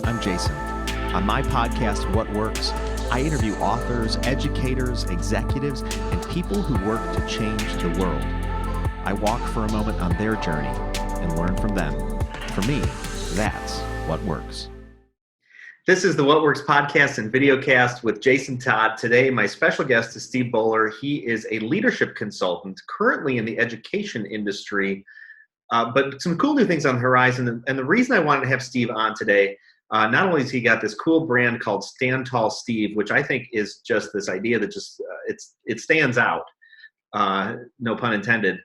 I'm Jason. On my podcast, What Works, I interview authors, educators, executives, and people who work to change the world. I walk for a moment on their journey and learn from them. For me, that's what works. This is the What Works podcast and videocast with Jason Todd. Today, my special guest is Steve Bollar. He is a leadership consultant currently in the education industry, but some cool new things on the horizon. And the reason I wanted to have Steve on today, not only has he got this cool brand called Stand Tall Steve, which I think is just this idea that just it stands out, no pun intended.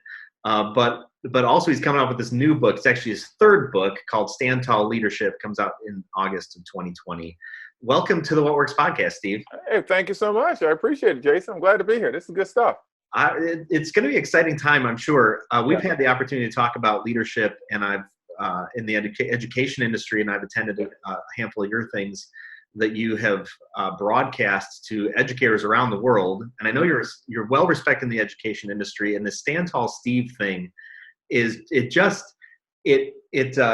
But also he's coming up with this new book. It's actually his third book called Stand Tall Leadership. Comes out in August of 2020. Welcome to the What Works podcast, Steve. Hey, thank you so much. I appreciate it, Jason. I'm glid to be here. This is good stuff. It's going to be an exciting time, I'm sure. We've had the opportunity to talk about leadership, and I've in the education industry, and I've attended a handful of your things that you have broadcast to educators around the world. And I know you're well respected in the education industry, and the Stand Tall Steve thing is it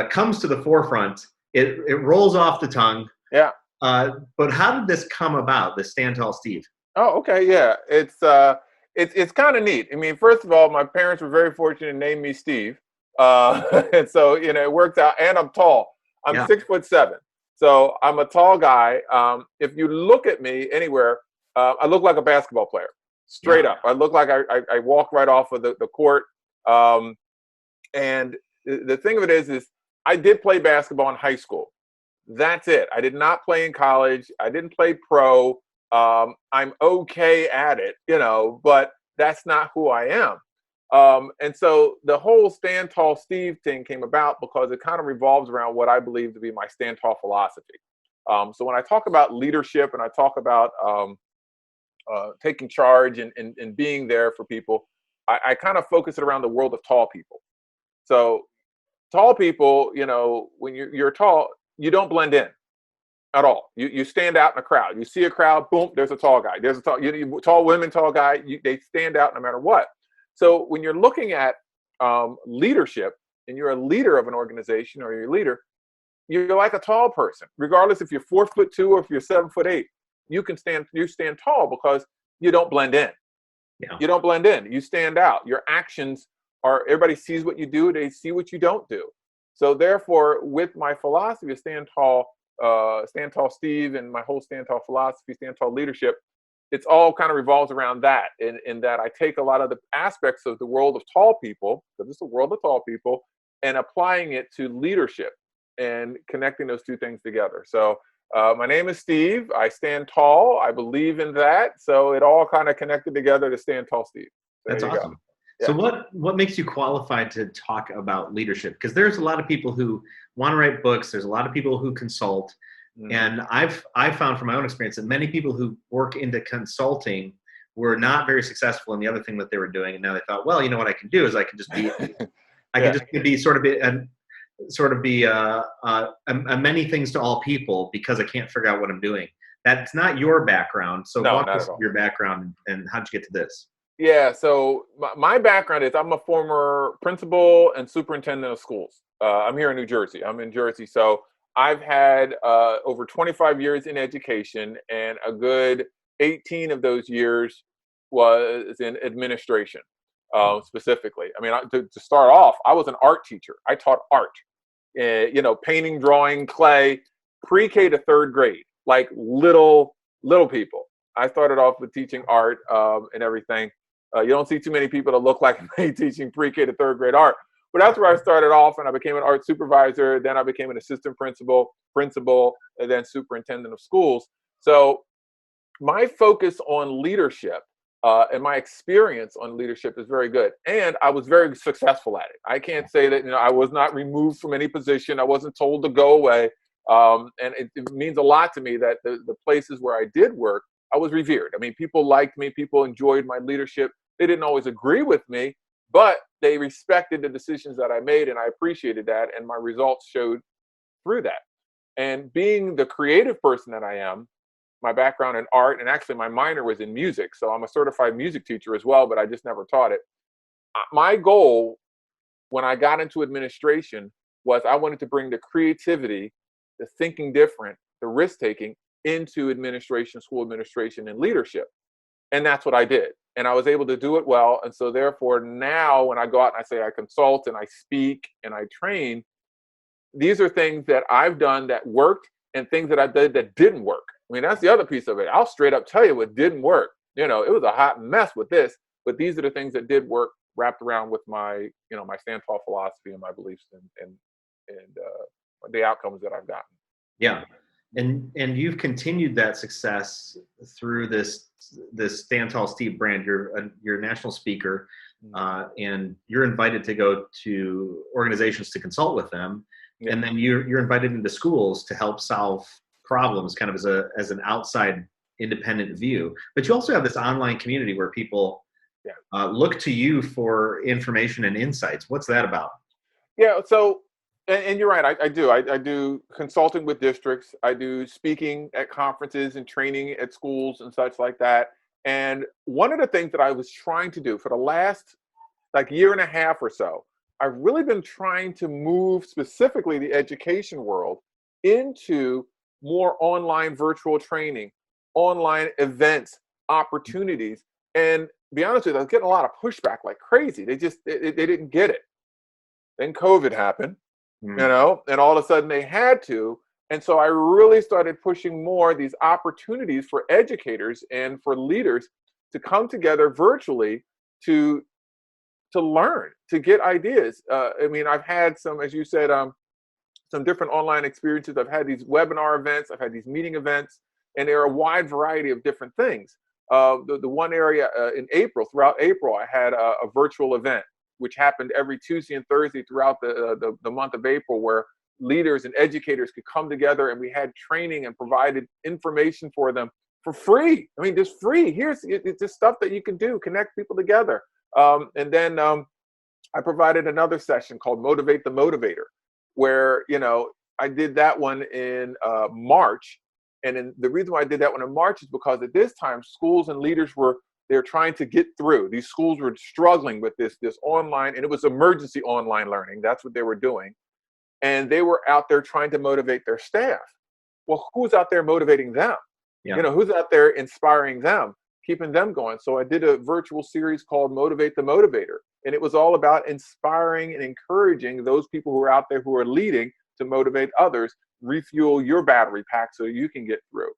comes to the forefront. It rolls off the tongue. Yeah. But how did this come about, the Stand Tall Steve? Oh, okay. Yeah. It's kind of neat. I mean, first of all, my parents were very fortunate to name me Steve. And so, it worked out, and I'm tall. I'm 6'7". So I'm a tall guy. If you look at me anywhere, I look like a basketball player, straight up. I look like I walk right off of the court. And the thing of it is I did play basketball in high school. That's it. I did not play in college. I didn't play pro. I'm okay at it, but that's not who I am. And so the whole Stand Tall Steve thing came about because it kind of revolves around what I believe to be my Stand Tall philosophy. So when I talk about leadership and I talk about taking charge and being there for people, I kind of focus it around the world of tall people. So tall people, when you're tall, you don't blend in at all. You stand out in a crowd. You see a crowd, boom, there's a tall guy. There's a tall women, tall guy. They stand out no matter what. So when you're looking at leadership and you're a leader of an organization or you're a leader, you're like a tall person, regardless if you're 4'2" or if you're 7'8". You stand tall because you don't blend in. Yeah. You don't blend in. You stand out. Your actions everybody sees what you do. They see what you don't do. So therefore, with my philosophy of Stand Tall Steve, and my whole Stand Tall philosophy, Stand Tall Leadership, it's all kind of revolves around that. In that I take a lot of the aspects of the world of tall people, because it's a world of tall people, and applying it to leadership and connecting those two things together. So my name is Steve. I stand tall. I believe in that. So it all kind of connected together to Stand Tall Steve. That's awesome. Yeah. So what makes you qualified to talk about leadership? Because there's a lot of people who want to write books. There's a lot of people who consult. Mm-hmm. And I've found from my own experience that many people who work into consulting were not very successful in the other thing that they were doing. And now they thought, well, what I can do is I can just be, many things to all people because I can't figure out what I'm doing. That's not your background. So walk us through your background and how'd you get to this? Yeah, so my background is I'm a former principal and superintendent of schools. I'm here in New Jersey. I'm in Jersey. So I've had over 25 years in education, and a good 18 of those years was in administration, specifically. I mean, to start off, I was an art teacher. I taught art, painting, drawing, clay, pre-K to third grade, like little people. I started off with teaching art and everything. You don't see too many people that look like me teaching pre-K to third grade art. But that's where I started off, and I became an art supervisor. Then I became an assistant principal, and then superintendent of schools. So my focus on leadership and my experience on leadership is very good. And I was very successful at it. I can't say that I was not removed from any position. I wasn't told to go away. And it means a lot to me that the places where I did work, I was revered. I mean, people liked me. People enjoyed my leadership. They didn't always agree with me, but they respected the decisions that I made, and I appreciated that, and my results showed through that. And being the creative person that I am, my background in art, and actually my minor was in music, so I'm a certified music teacher as well, but I just never taught it. My goal when I got into administration was I wanted to bring the creativity the thinking different, the risk taking into administration, school administration, and leadership. And that's what I did. And I was able to do it well. And so therefore now when I go out and I say I consult and I speak and I train, these are things that I've done that worked and things that I did that didn't work. I mean, that's the other piece of it. I'll straight up tell you what didn't work. You know, it was a hot mess with this, but these are the things that did work wrapped around with my, my stand tall philosophy and my beliefs and the outcomes that I've gotten. Yeah. And you've continued that success through this Stand Tall Steve brand. You're a national speaker, and you're invited to go to organizations to consult with them, and then you're invited into schools to help solve problems, kind of as an outside independent view. But you also have this online community where people look to you for information and insights. What's that about? Yeah. So. And you're right, I do. I do consulting with districts. I do speaking at conferences and training at schools and such like that. And one of the things that I was trying to do for the last year and a half or so, I've really been trying to move specifically the education world into more online virtual training, online events, opportunities. And be honest with you, I was getting a lot of pushback like crazy. They didn't get it. Then COVID happened. And all of a sudden they had to. And so I really started pushing more these opportunities for educators and for leaders to come together virtually to learn, to get ideas. I mean, I've had some, as you said, some different online experiences. I've had these webinar events, I've had these meeting events, and there are a wide variety of different things. The one area throughout April, I had a virtual event, which happened every Tuesday and Thursday throughout the month of April, where leaders and educators could come together and we had training and provided information for them for free. I mean, just free. It's just stuff that you can do, connect people together. And then I provided another session called Motivate the Motivator, where, I did that one in March. And the reason why I did that one in March is because at this time, schools and leaders they're trying to get through. These schools were struggling with this online, and it was emergency online learning. That's what they were doing. And they were out there trying to motivate their staff. Well, who's out there motivating them? Yeah. Who's out there inspiring them, keeping them going? So I did a virtual series called Motivate the Motivator. And it was all about inspiring and encouraging those people who are out there who are leading to motivate others, refuel your battery pack so you can get through.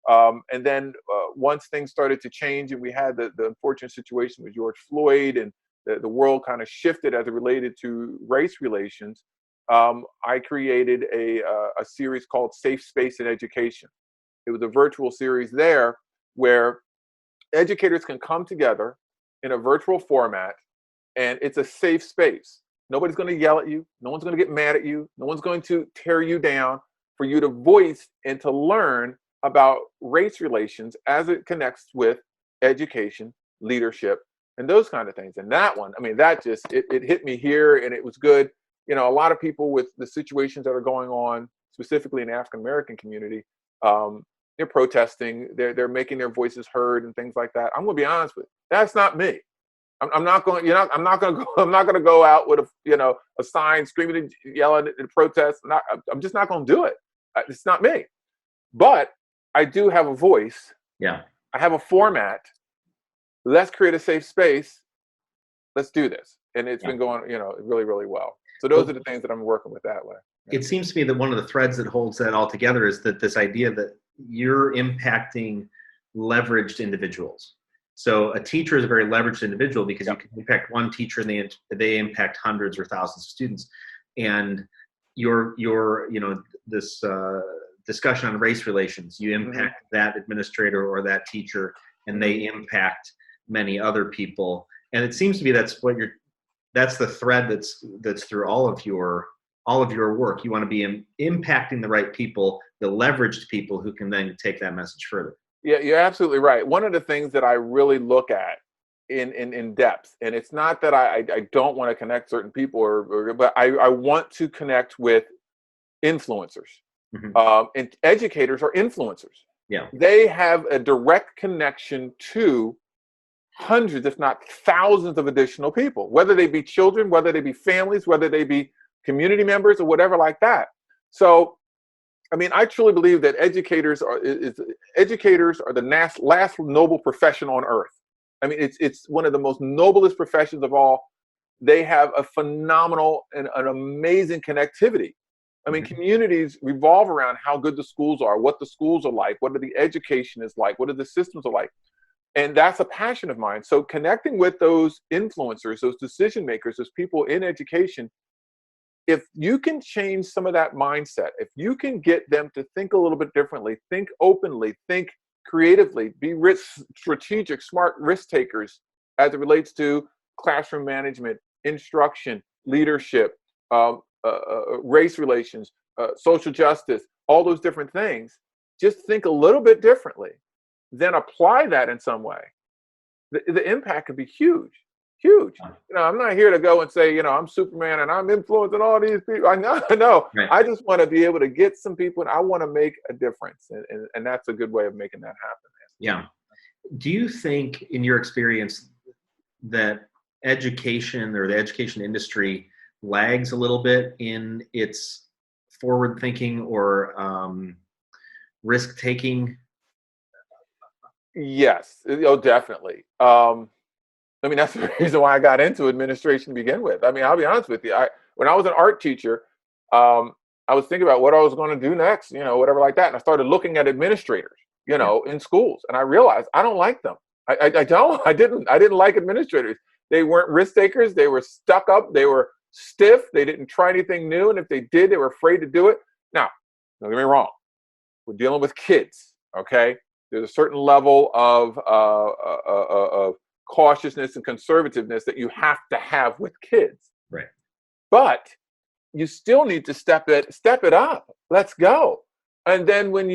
And then once things started to change and we had the unfortunate situation with George Floyd and the world kind of shifted as it related to race relations, I created a series called Safe Space in Education. It was a virtual series there where educators can come together in a virtual format, and it's a safe space. Nobody's going to yell at you. No one's going to get mad at you. No one's going to tear you down, for you to voice and to learn about race relations as it connects with education, leadership, and those kind of things. And that one, I mean, that just, it hit me here, and it was good. A lot of people with the situations that are going on, specifically in the African-American community, they're protesting, they're making their voices heard and things like that. I'm going to be honest with you. That's not me. I'm not going to go out with a sign screaming and yelling and protest. I'm just not going to do it. It's not me. But I do have a voice. Yeah. I have a format. Let's create a safe space. Let's do this. And it's been going, really, really well. So those are the things that I'm working with that way. It seems to me that one of the threads that holds that all together is that this idea that you're impacting leveraged individuals. So a teacher is a very leveraged individual because you can impact one teacher and they impact hundreds or thousands of students. And your this discussion on race relations, you impact that administrator or that teacher, and they impact many other people. And it seems to me that's the thread that's through all of your work. You want to be impacting the right people, the leveraged people who can then take that message further. Yeah, you're absolutely right. One of the things that I really look at in depth, and it's not that I don't want to connect certain people, but I want to connect with influencers. And educators are influencers. Yeah, they have a direct connection to hundreds, if not thousands, of additional people, whether they be children, whether they be families, whether they be community members, or whatever like that. So I mean, I truly believe that educators are the last noble profession on earth. I mean, it's one of the most noblest professions of all. They have a phenomenal and an amazing connectivity. I mean, communities revolve around how good the schools are, what the schools are like, what the education is like, what are the systems are like. And that's a passion of mine. So connecting with those influencers, those decision makers, those people in education, if you can change some of that mindset, if you can get them to think a little bit differently, think openly, think creatively, be strategic, smart risk takers as it relates to classroom management, instruction, leadership, race relations, social justice, all those different things, just think a little bit differently, then apply that in some way. The impact could be huge. Huge. You know, I'm not here to go and say, you know, I'm Superman and I'm influencing all these people. I know. Right. I just want to be able to get some people, and I want to make a difference. And that's a good way of making that happen. Yeah. Do you think, in your experience, that education or the education industry lags a little bit in its forward thinking or risk taking? Yes. Oh, definitely. I mean, that's the reason why I got into administration to begin with. I mean, I'll be honest with you. When I was an art teacher, I was thinking about what I was going to do next, you know, whatever like that. And I started looking at administrators, you know, in schools. And I realized I don't like them. I didn't like administrators. They weren't risk takers. They were stuck up. They were stiff. They didn't try anything new. And if they did, they were afraid to do it. Now, don't get me wrong. We're dealing with kids, okay? There's a certain level of cautiousness and conservativeness that you have to have with kids. Right. But you still need to step it up. Let's go. And then when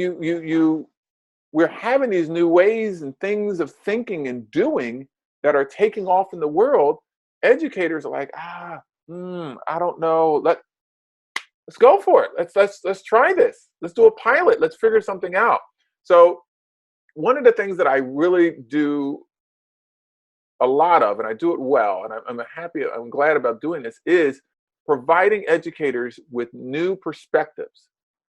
we're having these new ways and things of thinking and doing that are taking off in the world, educators are like, I don't know. Let's go for it. Let's try this. Let's do a pilot. Let's figure something out. So one of the things that I really do a lot of, and I do it well, and I'm glad about doing this, is providing educators with new perspectives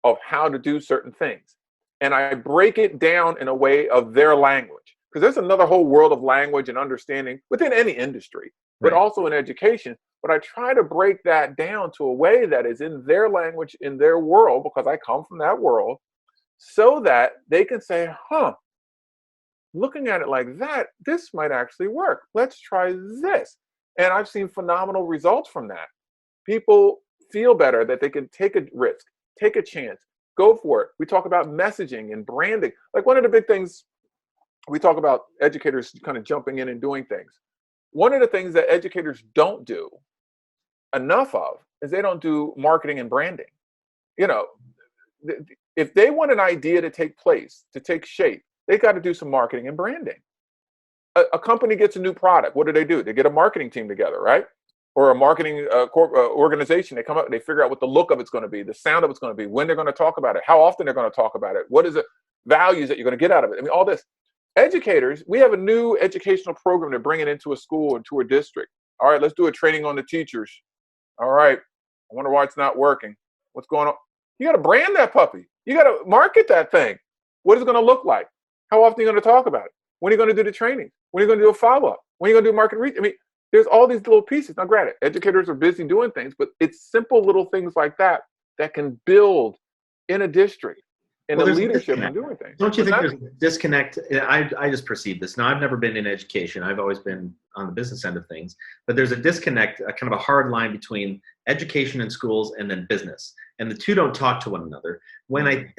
of how to do certain things. And I break it down in a way of their language, because there's another whole world of language and understanding within any industry, but also in education. But I try to break that down to a way that is in their language, in their world, because I come from that world, so that they can say, looking at it like that, this might actually work. Let's try this. And I've seen phenomenal results from that. People feel better that they can take a risk, take a chance, go for it. We talk about messaging and branding. Like, one of the big things, we talk about educators kind of jumping in and doing things. One of the things that educators don't do enough of is they don't do marketing and branding. You know, if they want an idea to take place, to take shape, they got to do some marketing and branding. A company gets a new product. What do? They get a marketing team together, right? Or a marketing organization. They come up, they figure out what the look of it's going to be, the sound of it's going to be, when they're going to talk about it, how often they're going to talk about it, what is the values that you're going to get out of it. I mean, all this. Educators, we have a new educational program to bring it into a school or to a district. All right, let's do a training on the teachers. All right, I wonder why it's not working. What's going on? You got to brand that puppy. You got to market that thing. What is it going to look like? How often are you going to talk about it? When are you going to do the training? When are you going to do a follow-up? When are you going to do market reach? I mean, there's all these little pieces. Now, granted, educators are busy doing things, but it's simple little things like that that can build in a district, in the leadership and doing things. Don't you think there's a disconnect? I just perceive this. Now, I've never been in education. I've always been on the business end of things. But there's a disconnect, a kind of a hard line between education and schools and then business. And the two don't talk to one another. When I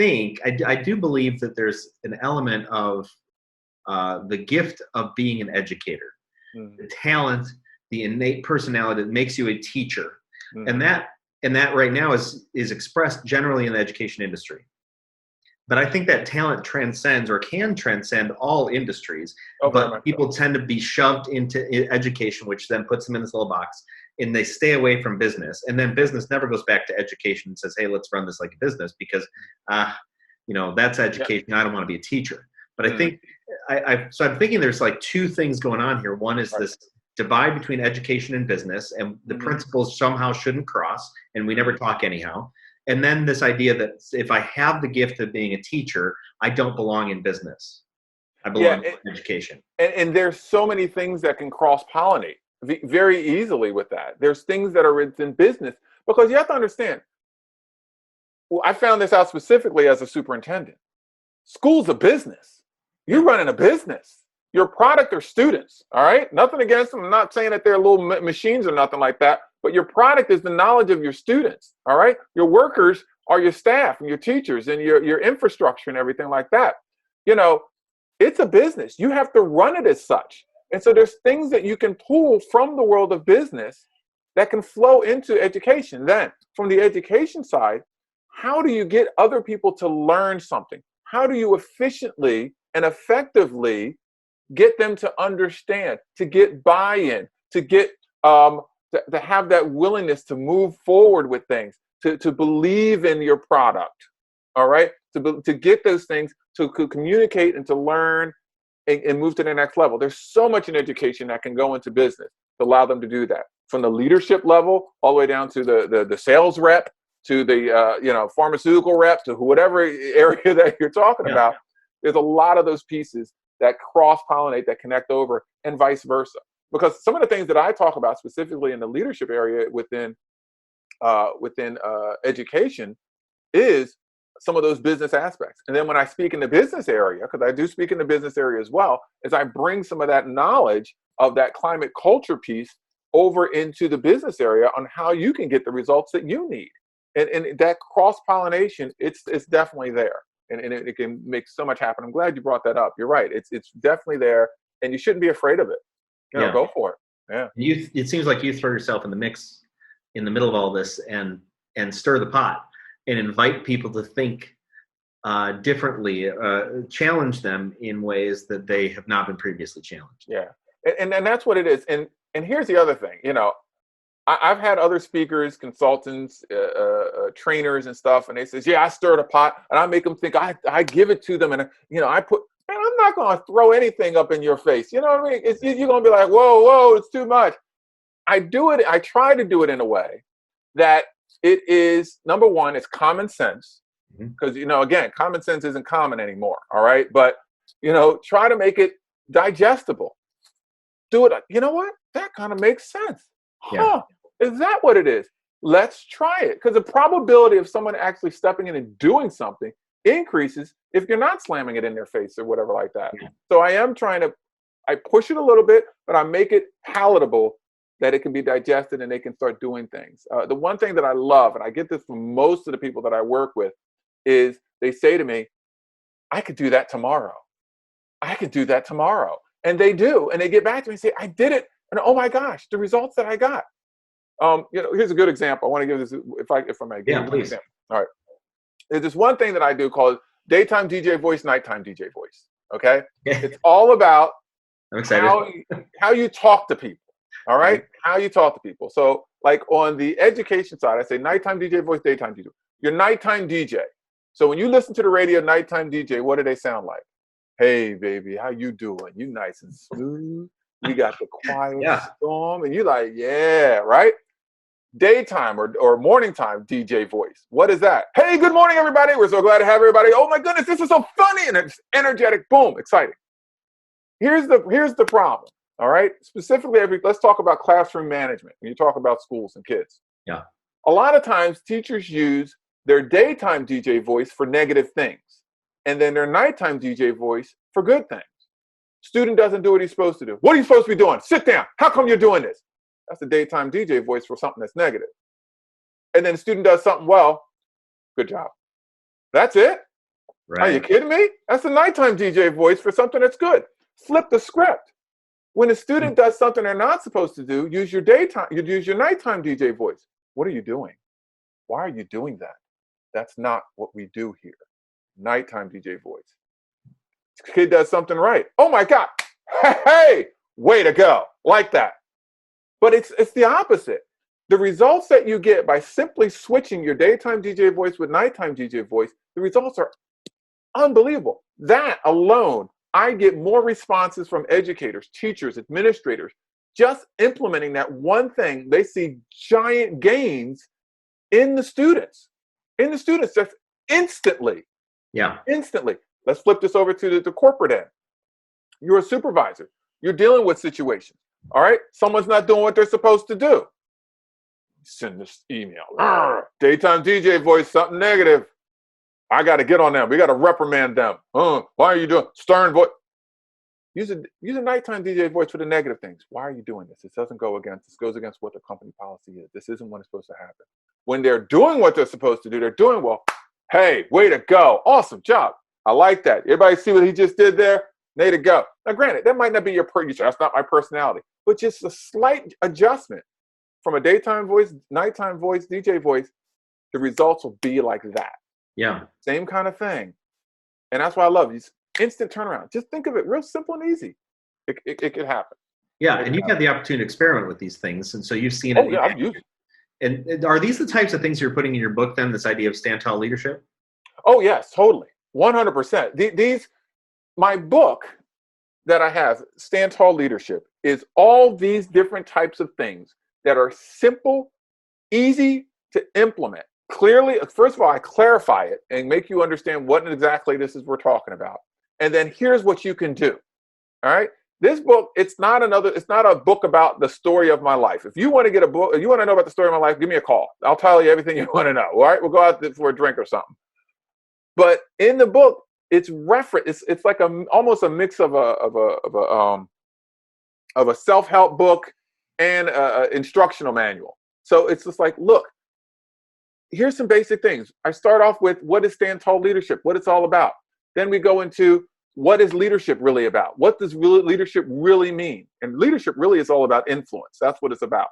do believe that there's an element of the gift of being an educator, the talent, the innate personality that makes you a teacher. And that right now is expressed generally in the education industry. But I think that talent transcends or can transcend all industries. But people tend to be shoved into education, which then puts them in this little box, and they stay away from business. And then business never goes back to education and says, hey, let's run this like a business, because, that's education. Yeah. I don't want to be a teacher. But I think, so I'm thinking there's like two things going on here. One is this divide between education and business, and the principles somehow shouldn't cross, and we never talk anyhow. And then this idea that if I have the gift of being a teacher, I don't belong in business. I belong in education. And there's so many things that can cross-pollinate very easily with that. There's things that are in business, because you have to understand, well, I found this out specifically as a superintendent. School's a business. You're running a business. Your product are students, all right? Nothing against them. I'm not saying that they're little machines or nothing like that, but your product is the knowledge of your students, all right? Your workers are your staff and your teachers and your infrastructure and everything like that. You know, it's a business. You have to run it as such. And so there's things that you can pull from the world of business that can flow into education. Then, from the education side, how do you get other people to learn something? How do you efficiently and effectively get them to understand, to get buy-in, to get to have that willingness to move forward with things, to believe in your product, all right? To get those things, to communicate and to learn and move to the next level. There's so much in education that can go into business to allow them to do that. From the leadership level all the way down to the sales rep, to the pharmaceutical rep, to whatever area that you're talking about. There's a lot of those pieces that cross-pollinate, that connect over, and vice versa. Because some of the things that I talk about specifically in the leadership area within education is some of those business aspects. And then when I speak in the business area, because I do speak in the business area as well, is I bring some of that knowledge of that climate culture piece over into the business area on how you can get the results that you need. And that cross-pollination, it's definitely there. And it can make so much happen. I'm glad you brought that up. You're right. It's definitely there, and you shouldn't be afraid of it. Go for it. Yeah. It seems like you throw yourself in the mix in the middle of all this and stir the pot and invite people to think differently, challenge them in ways that they have not been previously challenged. Yeah. And that's what it is. And here's the other thing, I've had other speakers, consultants, trainers and stuff, and they says, yeah, I stir the pot, and I make them think I give it to them, and I put, man, I'm not going to throw anything up in your face. You know what I mean? You're going to be like, whoa, it's too much. I try to do it in a way that it is, number one, it's common sense, because, again, common sense isn't common anymore, all right? But, try to make it digestible. Do it, you know what? That kind of makes sense. Yeah. Is that what it is? Let's try it. Because the probability of someone actually stepping in and doing something increases if you're not slamming it in their face or whatever like that. Yeah. So I push it a little bit, but I make it palatable that it can be digested and they can start doing things. The one thing that I love, and I get this from most of the people that I work with, is they say to me, I could do that tomorrow. I could do that tomorrow. And they do. And they get back to me and say, I did it. And oh my gosh, the results that I got. Here's a good example. I want to give this, if I may. Yeah, please. All right. There's this one thing that I do called daytime DJ voice, nighttime DJ voice. Okay. It's all about how you talk to people. All right. How you talk to people. So like on the education side, I say nighttime DJ voice, daytime DJ. Your nighttime DJ. So when you listen to the radio, nighttime DJ, what do they sound like? Hey, baby, how you doing? You nice and smooth. You got the quiet storm, and you're like, yeah, right? Daytime or morning time DJ voice. What is that? Hey, good morning, everybody. We're so glad to have everybody. Oh my goodness, this is so funny, and it's energetic. Boom, exciting. Here's the problem. All right. Specifically, let's talk about classroom management. When you talk about schools and kids. Yeah. A lot of times, teachers use their daytime DJ voice for negative things, and then their nighttime DJ voice for good things. Student doesn't do what he's supposed to do. What are you supposed to be doing? Sit down. How come you're doing this? That's the daytime DJ voice for something that's negative. And then the student does something well. Good job. That's it? Right. Are you kidding me? That's the nighttime DJ voice for something that's good. Flip the script. When a student does something they're not supposed to do, use your nighttime DJ voice. What are you doing? Why are you doing that? That's not what we do here. Nighttime DJ voice. Kid does something right. Oh my God. Hey, way to go. Like that. But it's the opposite. The results that you get by simply switching your daytime DJ voice with nighttime DJ voice, the results are unbelievable. That alone, I get more responses from educators, teachers, administrators, just implementing that one thing. They see giant gains in the students. in the students just instantly. Yeah. Instantly. Let's flip this over to the corporate end. You're a supervisor. You're dealing with situations. All right? Someone's not doing what they're supposed to do. Send this email. Daytime DJ voice, something negative. I got to get on them. We got to reprimand them. Why are you doing stern voice? Use a nighttime DJ voice for the negative things. Why are you doing this? This doesn't go against. This goes against what the company policy is. This isn't what is supposed to happen. When they're doing what they're supposed to do, they're doing well. Hey, way to go! Awesome job. I like that. Everybody see what he just did there? Way to go. Now, granted, that might not be your that's not my personality, but just a slight adjustment from a daytime voice, nighttime voice, DJ voice. The results will be like that. Yeah. Same kind of thing. And that's why I love these instant turnaround. Just think of it real simple and easy. It could happen. Yeah, and you've had the opportunity to experiment with these things, and so you've seen it. Oh, yeah, I've used it. And are these the types of things you're putting in your book then, this idea of stand tall leadership? Oh, yes, totally. 100%. My book that I have, Stand Tall Leadership, is all these different types of things that are simple, easy to implement. Clearly, first of all, I clarify it and make you understand what exactly this is we're talking about. And then here's what you can do. All right. This book, it's not a book about the story of my life. If you want to get a book, if you want to know about the story of my life, give me a call. I'll tell you everything you want to know. All right. We'll go out for a drink or something. But in the book, it's reference. It's like almost a mix of a self-help book and an instructional manual. So it's just like, look, here's some basic things. I start off with what is Stand Tall Leadership, what it's all about. Then we go into what is leadership really about? What does leadership really mean? And leadership really is all about influence. That's what it's about.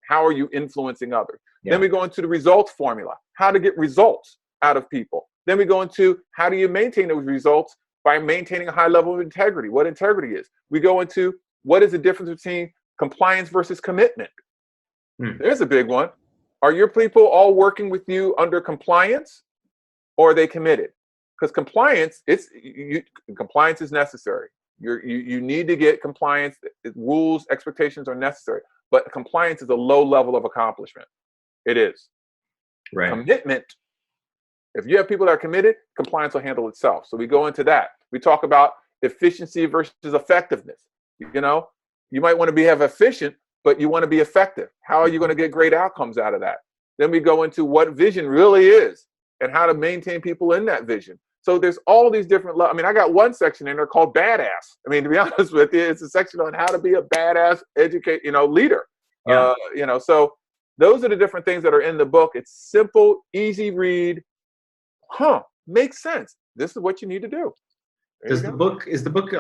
How are you influencing others? Yeah. Then we go into the results formula, how to get results out of people. Then we go into how do you maintain those results by maintaining a high level of integrity, what integrity is. We go into what is the difference between compliance versus commitment. There's a big one. Are your people all working with you under compliance, or are they committed? Because compliance, compliance is necessary. You need to get compliance. Rules, expectations are necessary, but compliance is a low level of accomplishment. It is. Right. Commitment. If you have people that are committed, compliance will handle itself. So we go into that. We talk about efficiency versus effectiveness. You know, you might want to have efficient, but you want to be effective. How are you going to get great outcomes out of that? Then we go into what vision really is and how to maintain people in that vision. So there's all these different levels. I mean, I got one section in there called badass. I mean, to be honest with you, it's a section on how to be a badass leader. Yeah. So those are the different things that are in the book. It's simple, easy read. Makes sense. This is what you need to do. Is the book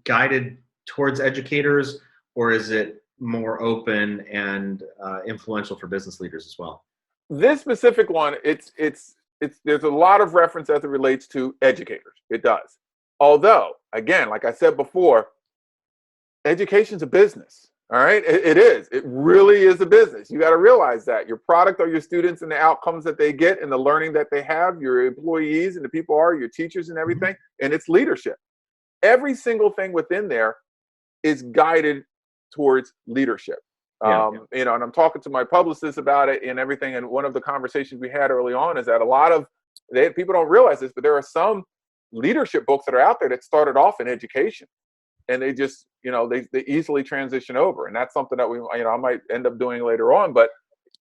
guided towards educators, or is it more open and influential for business leaders as well? This specific one, there's a lot of reference as it relates to educators. It does. Although, again, like I said before, education's a business. All right, it is. It really is a business. You got to realize that your product are your students and the outcomes that they get and the learning that they have. Your employees and the people are your teachers and everything, and it's leadership. Every single thing within there is guided towards leadership. And I'm talking to my publicist about it and everything. And one of the conversations we had early on is that a lot of people don't realize this, but there are some leadership books that are out there that started off in education, and they just, they easily transition over. And that's something that I might end up doing later on. But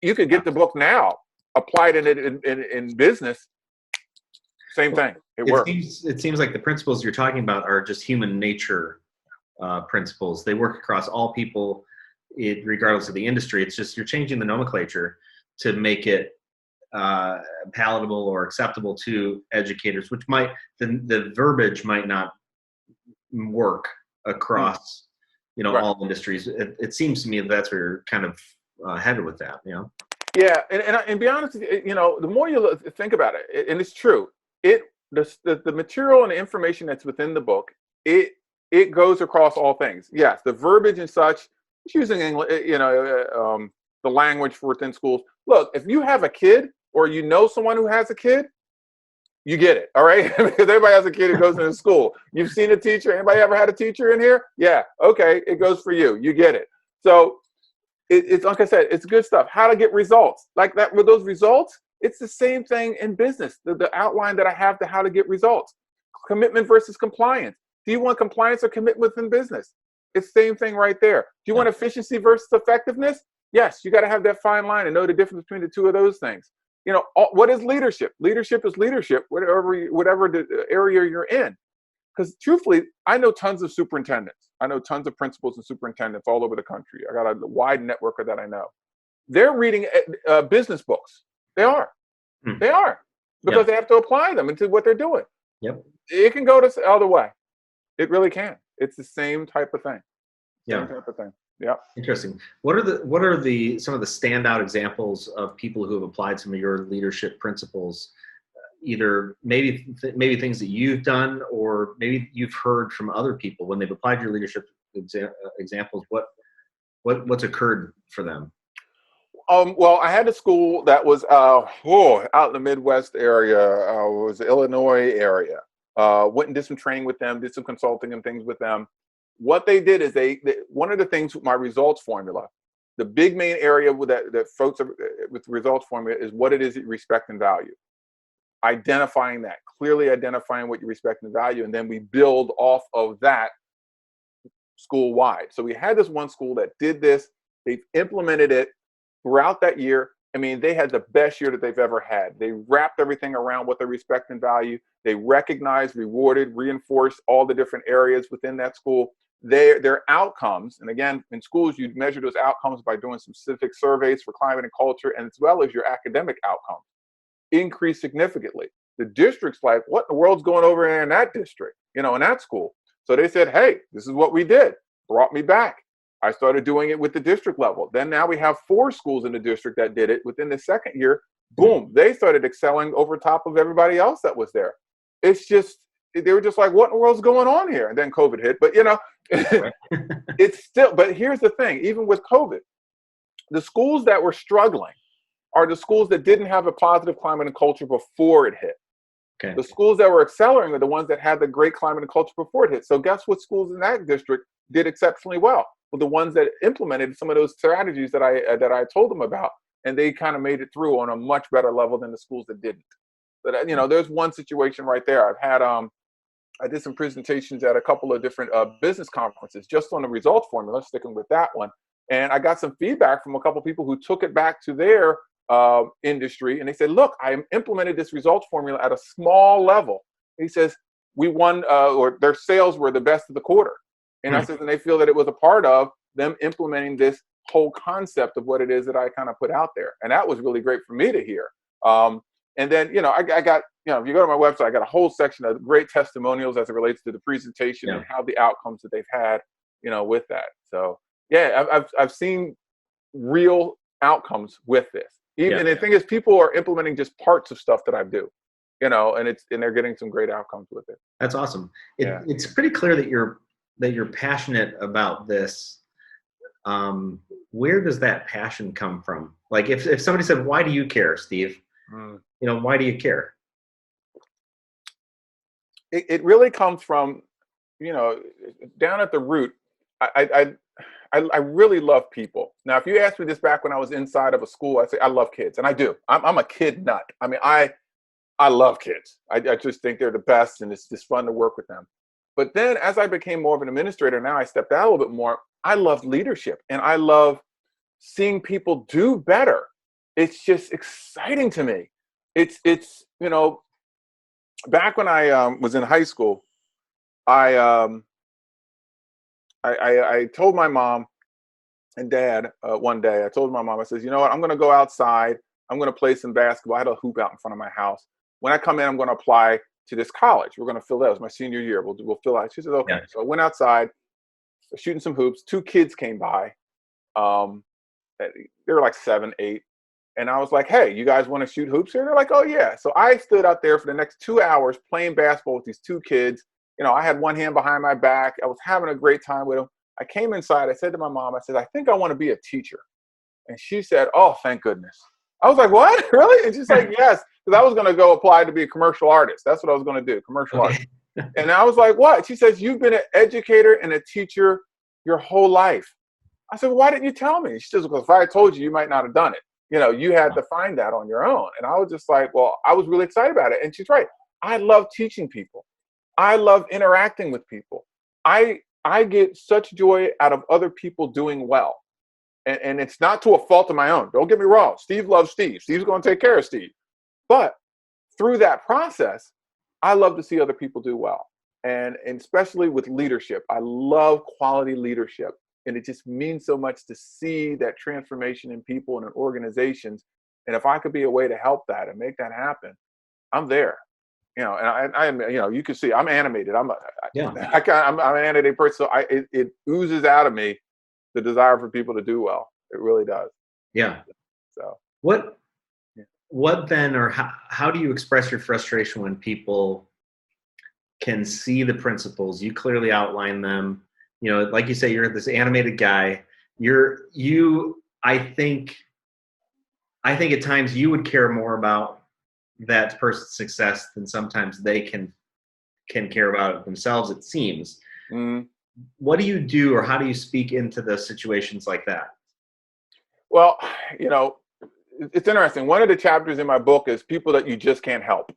you could get the book now, applied in business. Same thing. It works. It seems like the principles you're talking about are just human nature principles. They work across all people, regardless of the industry. It's just you're changing the nomenclature to make it palatable or acceptable to educators, which the verbiage might not work across all industries. It seems to me that's where you're kind of headed with that. Yeah, and be honest with you, the more you think about it, and it's true, the material and the information that's within the book, it goes across all things. Yes, the verbiage and such, it's using English, the language for within schools. Look, if you have a kid or someone who has a kid, you get it, all right? Because everybody has a kid who goes into school. You've seen a teacher. Anybody ever had a teacher in here? Yeah, okay, it goes for you. You get it. So It's like I said, it's good stuff. How to get results like that with those results. It's the same thing in business. The outline that I have to how to get results. Commitment versus compliance. Do you want compliance or commitment in business? It's the same thing right there. Do you want efficiency versus effectiveness? Yes, you got to have that fine line and know the difference between the two of those things. You know, what is leadership? Leadership is leadership, whatever the area you're in. Because truthfully, I know tons of superintendents. I know tons of principals and superintendents all over the country. I got a wide network that I know. They're reading business books. They are. They are. Because they have to apply them into what they're doing. Yep. It can go the other way. It really can. It's the same type of thing. Same type of thing. Yeah. Interesting. What are the some of the standout examples of people who have applied some of your leadership principles? Either maybe things that you've done, or maybe you've heard from other people when they've applied your leadership examples. What's occurred for them? Well, I had a school that was out in the Midwest area. It was the Illinois area. Went and did some training with them, did some consulting and things with them. What they did is they one of the things with my results formula, the big main area with that folks with the results formula is what it is that you respect and value. Identifying that, clearly identifying what you respect and value, and then we build off of that school-wide. So we had this one school that did this. They've implemented it throughout that year. I mean, they had the best year that they've ever had. They wrapped everything around what they respect and value. They recognized, rewarded, reinforced all the different areas within that school. Their outcomes, and again, in schools, you measure those outcomes by doing some specific surveys for climate and culture, and as well as your academic outcomes, increased significantly. The district's like, what in the world's going over there in that district, in that school? So they said, hey, this is what we did. Brought me back. I started doing it with the district level. Then now we have 4 schools in the district that did it. Within the second year, boom, they started excelling over top of everybody else that was there. It's just, they were just like, what in the world's going on here? And then COVID hit. But, it's still, but here's the thing, even with COVID, the schools that were struggling are the schools that didn't have a positive climate and culture before it hit. Okay. The schools that were accelerating are the ones that had the great climate and culture before it hit. So guess what schools in that district did exceptionally well? Well, the ones that implemented some of those strategies that I told them about, and they kind of made it through on a much better level than the schools that didn't. But there's one situation right there. I've had I did some presentations at a couple of different business conferences just on the results formula, sticking with that one. And I got some feedback from a couple of people who took it back to their industry, and they said, look, I implemented this results formula at a small level. He says, we won, or their sales were the best of the quarter. And I said, and they feel that it was a part of them implementing this whole concept of what it is that I kind of put out there. And that was really great for me to hear. And then, I got, if you go to my website, I got a whole section of great testimonials as it relates to the presentation and how the outcomes that they've had, with that. So, yeah, I've seen real outcomes with this. And the thing is, people are implementing just parts of stuff that I do, and they're getting some great outcomes with it. That's awesome. It's pretty clear that you're passionate about this. Where does that passion come from? Like if somebody said, why do you care, Steve? Why do you care? It really comes from, down at the root, I really love people. Now, if you asked me this back when I was inside of a school, I'd say I love kids, and I do. I'm a kid nut. I mean, I love kids. I just think they're the best, and it's just fun to work with them. But then as I became more of an administrator, now I stepped out a little bit more. I love leadership, and I love seeing people do better. It's just exciting to me. It's back when I was in high school, I told my mom and dad one day, I told my mom, I says, you know what, I'm going to go outside. I'm going to play some basketball. I had a hoop out in front of my house. When I come in, I'm going to apply to this college. We're going to fill that. It was my senior year. We'll fill out. She said, okay. Yeah. So I went outside, shooting some hoops. 2 kids came by. They were like 7, 8. And I was like, hey, you guys want to shoot hoops here? They're like, oh, yeah. So I stood out there for the next 2 hours playing basketball with these 2 kids. I had one hand behind my back. I was having a great time with them. I came inside. I said to my mom, I said, I think I want to be a teacher. And she said, oh, thank goodness. I was like, what? Really? And she's like, yes. Because I was going to go apply to be a commercial artist. That's what I was going to do, commercial artist. And I was like, what? She says, you've been an educator and a teacher your whole life. I said, well, why didn't you tell me? She says, because if I had told you, you might not have done it. You know, you had to find that on your own. And I was just like, well, I was really excited about it. And she's right. I love teaching people. I love interacting with people. I get such joy out of other people doing well. And it's not to a fault of my own. Don't get me wrong. Steve loves Steve. Steve's going to take care of Steve. But through that process, I love to see other people do well. And especially with leadership, I love quality leadership. And it just means so much to see that transformation in people and in organizations. And if I could be a way to help that and make that happen, I'm there. You know, and I am, you know, you can see I'm animated. I'm an animated person. So it oozes out of me the desire for people to do well. It really does. Yeah. So what then, or how do you express your frustration when people can see the principles? You clearly outline them. You know, like you say, you're this animated guy. I think at times you would care more about that person's success than sometimes they can care about it themselves, it seems. Mm. What do you do, or how do you speak into the situations like that? Well, you know, it's interesting. One of the chapters in my book is people that you just can't help.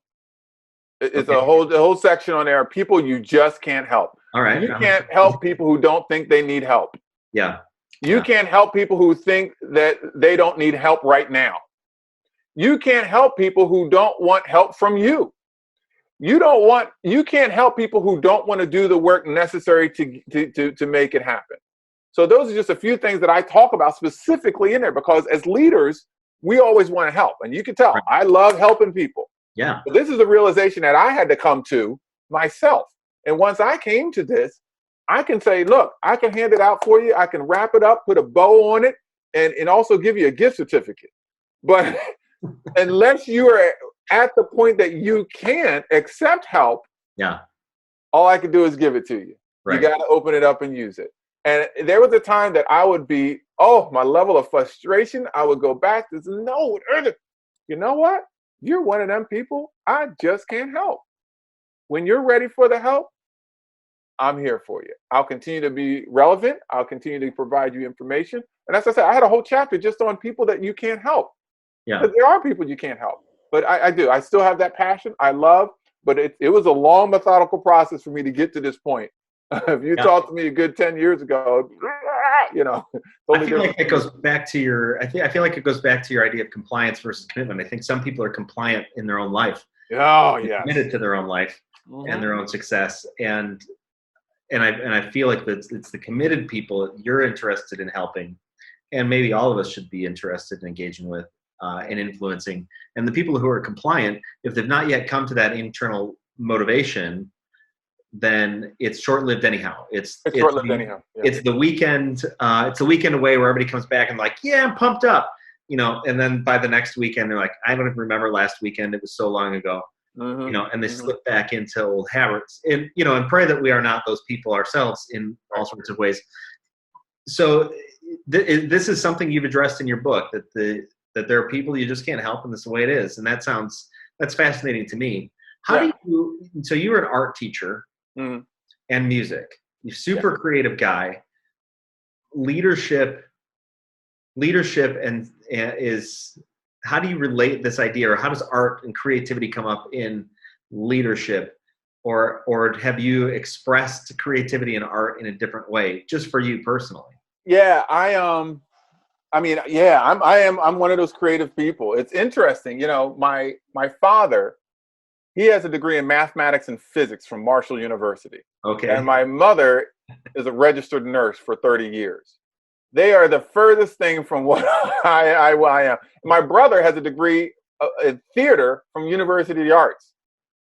It's a whole section on there, people you just can't help. All right. You can't help people who don't think they need help. Yeah. You can't help people who think that they don't need help right now. You can't help people who don't want help from you. You can't help people who don't want to do the work necessary to make it happen. So those are just a few things that I talk about specifically in there, because as leaders, we always want to help. And you can tell, I love helping people. Yeah. But this is a realization that I had to come to myself. And once I came to this, I can say, look, I can hand it out for you. I can wrap it up, put a bow on it, and also give you a gift certificate. But unless you are at the point that you can accept help, all I can do is give it to you. Right. You got to open it up and use it. And there was a time that I would be, my level of frustration, I would go back to, no, you know what? You're one of them people I just can't help. When you're ready for the help, I'm here for you. I'll continue to be relevant. I'll continue to provide you information. And as I said, I had a whole chapter just on people that you can't help. Yeah. Because there are people you can't help. But I do. I still have that passion. I love. But it was a long, methodical process for me to get to this point. If you talked to me a good 10 years ago, you know. I feel like it goes back to your. I feel like it goes back to your idea of compliance versus commitment. I think some people are compliant in their own life. Oh, yeah. Committed to their own life and their own success, and I feel like it's the committed people that you're interested in helping, and maybe all of us should be interested in engaging with and influencing. And the people who are compliant, if they've not yet come to that internal motivation, then it's short-lived anyhow. It's short-lived anyhow. Yeah. It's the weekend. It's the weekend away where everybody comes back and like, yeah, I'm pumped up, you know. And then by the next weekend, they're like, I don't even remember last weekend. It was so long ago, you know. And they slip back into old habits. And you know, and pray that we are not those people ourselves in all sorts of ways. So this is something you've addressed in your book, that there are people you just can't help, and that's the way it is. And that's fascinating to me. How do you? So you were an art teacher. And music. You're super creative guy. Leadership and is, how do you relate this idea, or how does art and creativity come up in leadership, or have you expressed creativity and art in a different way, just for you personally? Yeah, I'm one of those creative people. It's interesting, you know, my father, he has a degree in mathematics and physics from Marshall University. Okay. And my mother is a registered nurse for 30 years. They are the furthest thing from what I am. My brother has a degree in theater from University of the Arts.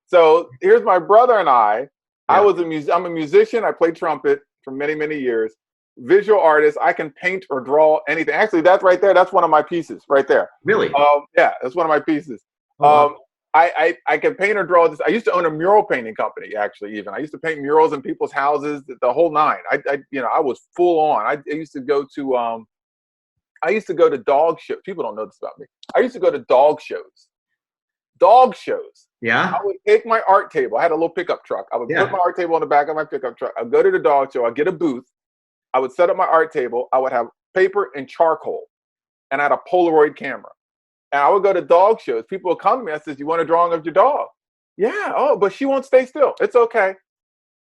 So here's my brother and I. Yeah. I'm a musician. I play trumpet for many, many years. Visual artist. I can paint or draw anything. Actually, that's right there. That's one of my pieces right there. Really? Yeah, that's one of my pieces. Oh. I can paint or draw this. I used to own a mural painting company, actually. Even I used to paint murals in people's houses, the whole nine. I was full on. I used to go to dog shows. People don't know this about me. I used to go to dog shows. Dog shows. Yeah. I would take my art table. I had a little pickup truck. I would put my art table on the back of my pickup truck. I'd go to the dog show. I'd get a booth. I would set up my art table. I would have paper, and charcoal. And I had a Polaroid camera. And I would go to dog shows. People would come to me. I said, "You want a drawing of your dog?" "Yeah." "Oh, but she won't stay still." "It's okay."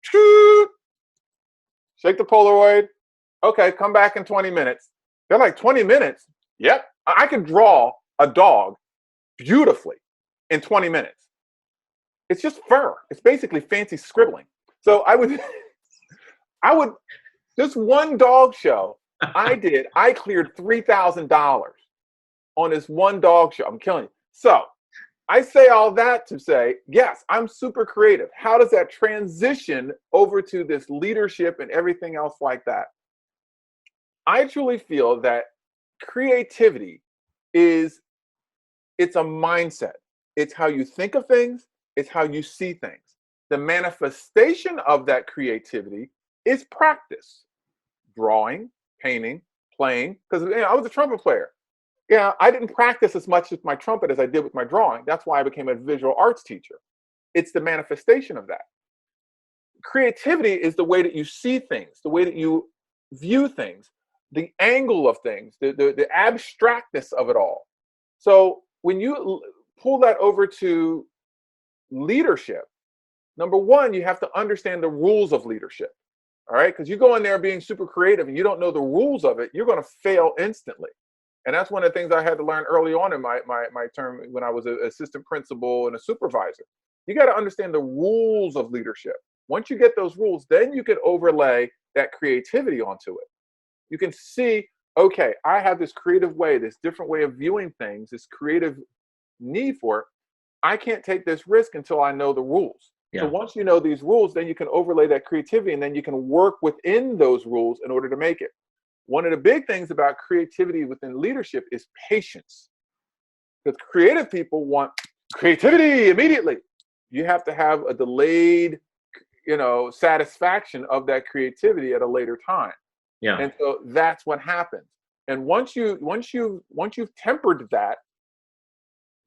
Shake the Polaroid. "Okay, come back in 20 minutes. They're like, 20 minutes? Yep. I can draw a dog beautifully in 20 minutes. It's just fur. It's basically fancy scribbling. So I would, just one dog show I cleared $3,000 on this one dog show. I'm killing you. So I say all that to say, yes, I'm super creative. How does that transition over to this leadership and everything else like that? I truly feel that creativity it's a mindset. It's how you think of things. It's how you see things. The manifestation of that creativity is practice. Drawing, painting, playing. Because I was a trumpet player. Yeah, I didn't practice as much with my trumpet as I did with my drawing. That's why I became a visual arts teacher. It's the manifestation of that. Creativity is the way that you see things, the way that you view things, the angle of things, the abstractness of it all. So when you pull that over to leadership, number one, you have to understand the rules of leadership. All right, because you go in there being super creative and you don't know the rules of it, you're going to fail instantly. And that's one of the things I had to learn early on in my term when I was an assistant principal and a supervisor. You got to understand the rules of leadership. Once you get those rules, then you can overlay that creativity onto it. You can see, okay, I have this creative way, this different way of viewing things, this creative need for it. I can't take this risk until I know the rules. Yeah. So once you know these rules, then you can overlay that creativity and then you can work within those rules in order to make it. One of the big things about creativity within leadership is patience. Because creative people want creativity immediately. You have to have a delayed, satisfaction of that creativity at a later time. Yeah. And so that's what happens. And once you've tempered that,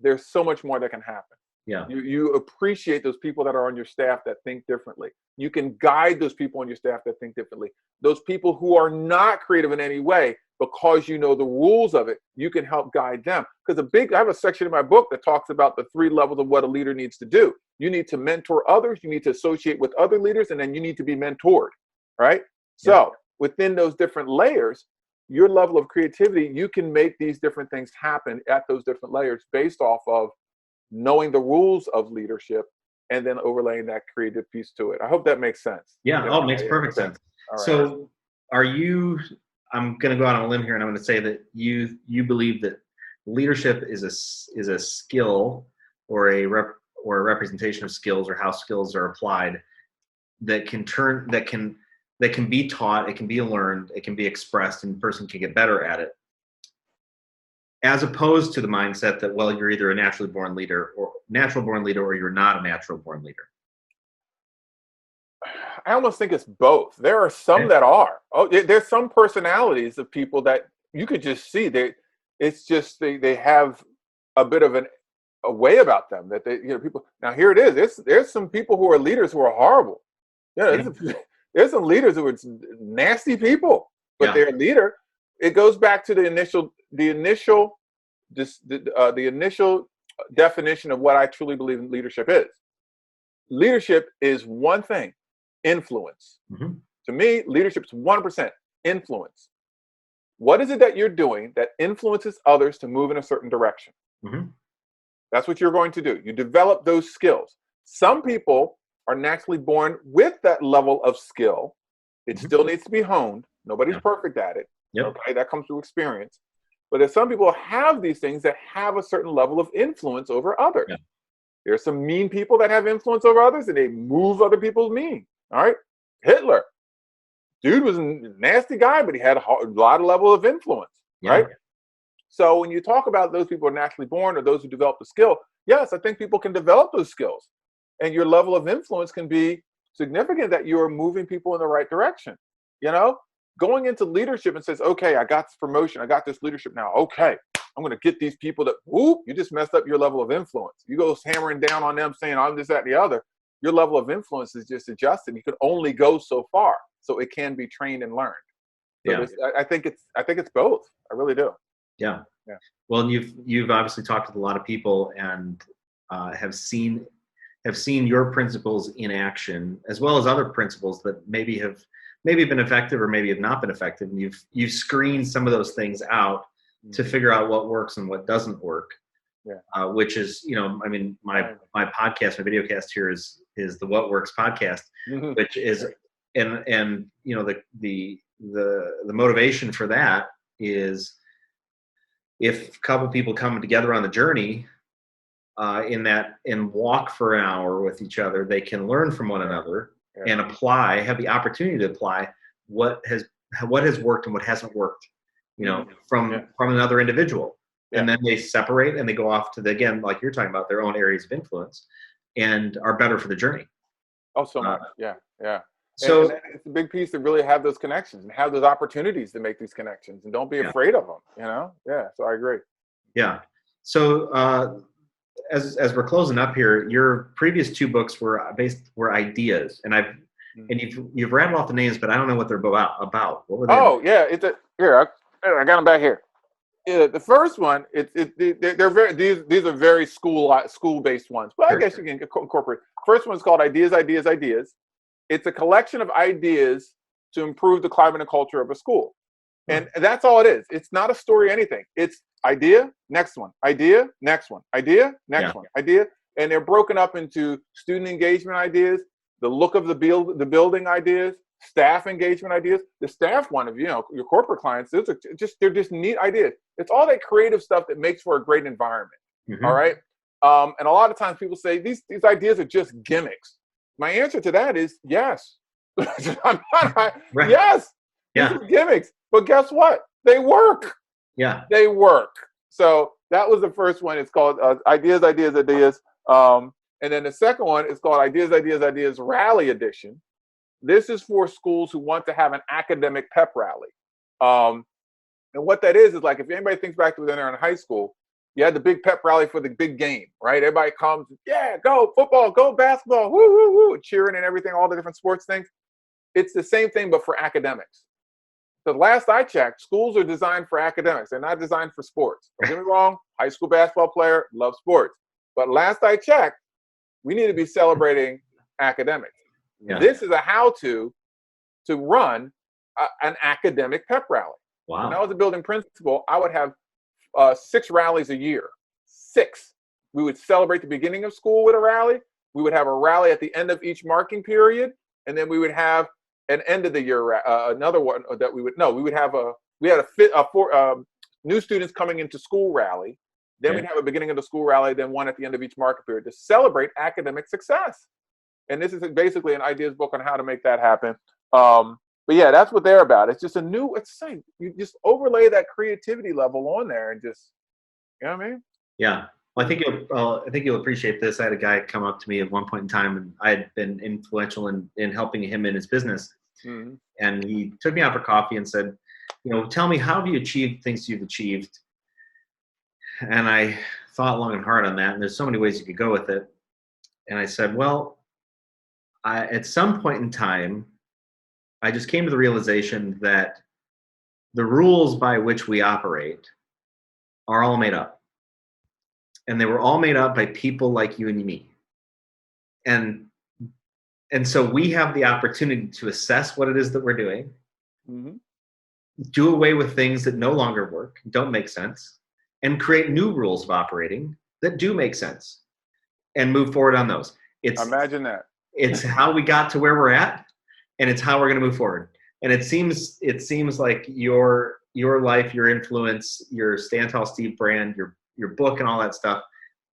there's so much more that can happen. Yeah. You appreciate those people that are on your staff that think differently. You can guide those people on your staff that think differently. Those people who are not creative in any way, because you know the rules of it, you can help guide them. Because I have a section in my book that talks about the 3 levels of what a leader needs to do. You need to mentor others, you need to associate with other leaders, and then you need to be mentored. Right? So within those different layers, your level of creativity, you can make these different things happen at those different layers based off of knowing the rules of leadership and then overlaying that creative piece to it. I hope that makes sense. Yeah. It makes perfect sense. All right. So I'm going to go out on a limb here and I'm going to say that you believe that leadership is a skill or a representation of skills or how skills are applied that can be taught, it can be learned, it can be expressed, and a person can get better at it. As opposed to the mindset that, well, you're either a natural born leader or you're not a natural born leader. I almost think it's both. There are some that are. There's some personalities of people that you could just see. They have a bit of a way about them that people. Now here it is. There's some people who are leaders who are horrible. There's some leaders who are nasty people, but they're a leader. It goes back to the initial definition of what I truly believe in leadership is. Leadership is one thing, influence. Mm-hmm. To me, leadership is 1% influence. What is it that you're doing that influences others to move in a certain direction? Mm-hmm. That's what you're going to do. You develop those skills. Some people are naturally born with that level of skill. It still needs to be honed. Nobody's perfect at it. Yep. Okay, that comes through experience. But there's some people have these things that have a certain level of influence over others. Yeah. There's some mean people that have influence over others and they move other people's mean. All right. Hitler. Dude was a nasty guy, but he had a lot of level of influence. Yeah. Right. So when you talk about those people who are naturally born or those who develop the skill, yes, I think people can develop those skills. And your level of influence can be significant that you are moving people in the right direction. Going into leadership and says, okay, I got this promotion. I got this leadership now. Okay, I'm going to get these people that, you just messed up your level of influence. You go hammering down on them saying, I'm this, that, and the other. Your level of influence is just adjusted. You can only go so far. So it can be trained and learned. So Yeah. I think it's both. I really do. Yeah. Yeah. Well, and you've obviously talked with a lot of people and have seen your principles in action, as well as other principles that maybe been effective or maybe have not been effective. And you've screened some of those things out to figure out what works and what doesn't work. Yeah. Which is, I mean, my podcast, my video cast here is the What Works podcast, which is, and the motivation for that is, if a couple people come together on the journey and walk for an hour with each other, they can learn from one another and have the opportunity to apply what has worked and what hasn't worked, from another individual. Yeah. And then they separate and they go off to again, like you're talking about, their own areas of influence and are better for the journey. Oh, so much. Yeah. So and it's a big piece to really have those connections and have those opportunities to make these connections and don't be afraid of them, Yeah. So I agree. Yeah. So as we're closing up here, your previous 2 books were ideas, and you've rattled off the names, but I don't know what they're about. What were they? Oh, yeah. I got them back here. Yeah, the first one, they're very these are very school-based ones, but I guess you can incorporate. First one is called Ideas. It's a collection of ideas to improve the climate and culture of a school, and that's all it is. It's not a story or anything. It's idea, next one, idea, next one, idea, next one, idea, and they're broken up into student engagement ideas, the look of the building ideas, staff engagement ideas. The staff one of your corporate clients, they're just neat ideas. It's all that creative stuff that makes for a great environment. All right. And a lot of times people say these ideas are just gimmicks. My answer to that is yes. Yes. These are gimmicks. But guess what? They work. Yeah. They work. So that was the first one. It's called Ideas. And then the second one is called Ideas Rally Edition. This is for schools who want to have an academic pep rally. And what that is like, if anybody thinks back to when they're in high school, you had the big pep rally for the big game, right? Everybody comes, yeah, go football, go basketball, woo, woo, woo, cheering and everything, all the different sports things. It's the same thing, but for academics. The last I checked, schools are designed for academics. They're not designed for sports. Don't get me wrong, high school basketball player, love sports. But last I checked, we need to be celebrating academics. Yeah. This is a how-to run an academic pep rally. Wow. When I was a building principal, I would have 6 rallies a year. 6. We would celebrate the beginning of school with a rally. We would have a rally at the end of each marking period, and then we would have an end of the year another one that we would have new students coming into school rally. Then we'd have a beginning of the school rally, then one at the end of each market period to celebrate academic success. And this is basically an ideas book on how to make that happen. But yeah, that's what they're about. It's just you just overlay that creativity level on there and just, you know what I mean? Yeah. Well, I think you'll appreciate this. I had a guy come up to me at one point in time, and I had been influential in helping him in his business. Mm-hmm. And he took me out for coffee and said, tell me, how have you achieved things you've achieved? And I thought long and hard on that. And there's so many ways you could go with it. And I said, well, at some point in time, I just came to the realization that the rules by which we operate are all made up. And they were all made up by people like you and me. And so we have the opportunity to assess what it is that we're doing, do away with things that no longer work, don't make sense, and create new rules of operating that do make sense and move forward on those. Imagine that. It's how we got to where we're at, and it's how we're going to move forward. And it seems like your life, your influence, your Stand Tall Steve brand, your book and all that stuff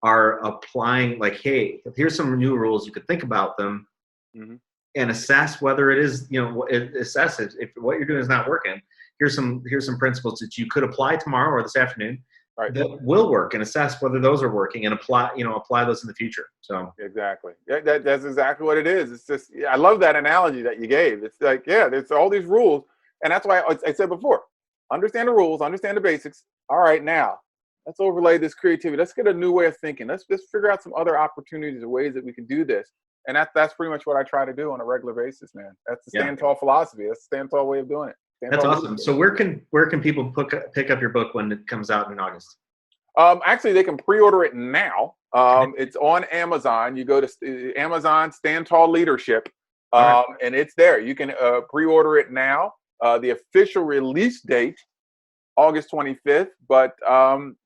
are applying, like, hey, here's some new rules. You could think about them and assess whether it is, assess it. If what you're doing is not working, here's some principles that you could apply tomorrow or this afternoon that will work, and assess whether those are working and apply those in the future. So exactly. That's exactly what it is. It's just, I love that analogy that you gave. It's like, there's all these rules. And that's why I said before, understand the rules, understand the basics. All right, now let's overlay this creativity. Let's get a new way of thinking. Let's figure out some other opportunities or ways that we can do this. And that's pretty much what I try to do on a regular basis, man. That's the Stand Tall philosophy. That's the Stand Tall way of doing it. That's awesome. So where can people pick up your book when it comes out in August? Actually, they can pre-order it now. It's on Amazon. You go to Amazon, Stand Tall Leadership, and it's there. You can pre-order it now. The official release date, August 25th. But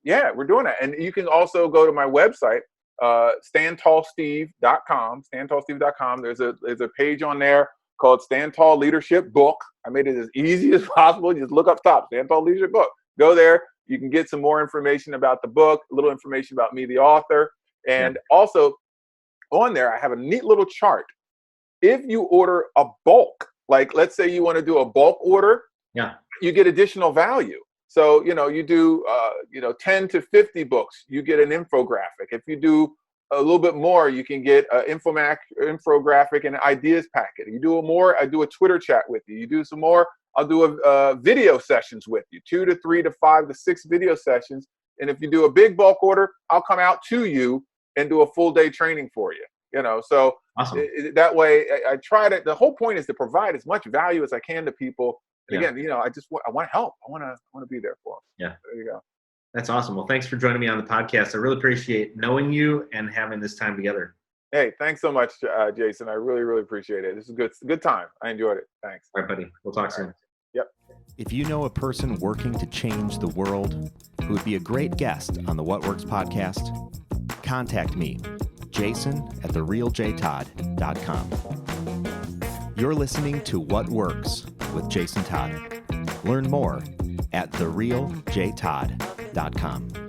yeah, we're doing that. And you can also go to my website, standtallsteve.com. Standtallsteve.com. There's a page on there called Stand Tall Leadership Book. I made it as easy as possible. Just look up top, Stand Tall Leadership Book. Go there. You can get some more information about the book, a little information about me, the author. And also on there, I have a neat little chart. If you order a bulk, like let's say you want to do a bulk order, you get additional value. So, you do, 10 to 50 books, you get an infographic. If you do a little bit more, you can get an infographic and an ideas packet. You do more, I do a Twitter chat with you. You do some more, I'll do a video sessions with you, 2 to 3 to 5 to 6 video sessions. And if you do a big bulk order, I'll come out to you and do a full day training for you. So awesome. That way I try to, the whole point is to provide as much value as I can to people. And again, I want to help. I want to be there for them. Yeah. There you go. That's awesome. Well, thanks for joining me on the podcast. I really appreciate knowing you and having this time together. Hey, thanks so much, Jason. I really, really appreciate it. This is a good time. I enjoyed it. Thanks. All right, buddy. We'll talk soon. Yep. If you know a person working to change the world who would be a great guest on the What Works podcast, contact me, jason@therealjtodd.com. You're listening to What Works with Jason Todd. Learn more at therealjtodd.com.